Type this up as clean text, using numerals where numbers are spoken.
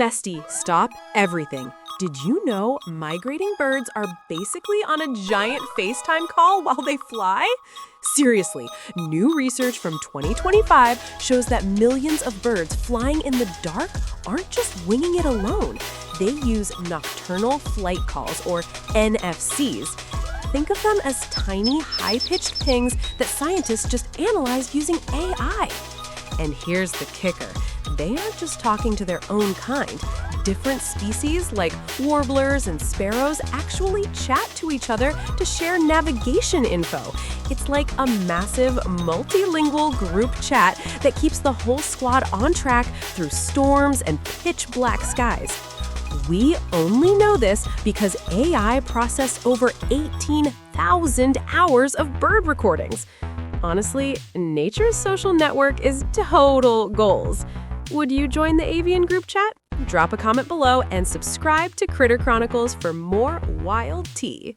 Bestie, stop everything. Did you know migrating birds are basically on a giant FaceTime call while they fly? Seriously, new research from 2025 shows that millions of birds flying in the dark aren't just winging it alone. They use Nocturnal Flight Calls, or NFCs. Think of them as tiny, high-pitched pings that scientists just analyzed using AI. And here's the kicker. They aren't just talking to their own kind. Different species, like warblers and sparrows, actually chat to each other to share navigation info. It's like a massive, multilingual group chat that keeps the whole squad on track through storms and pitch-black skies. We only know this because AI processed over 18,000 hours of bird recordings. Honestly, nature's social network is total goals. Would you join the avian group chat? Drop a comment below and subscribe to Critter Chronicles for more wild tea.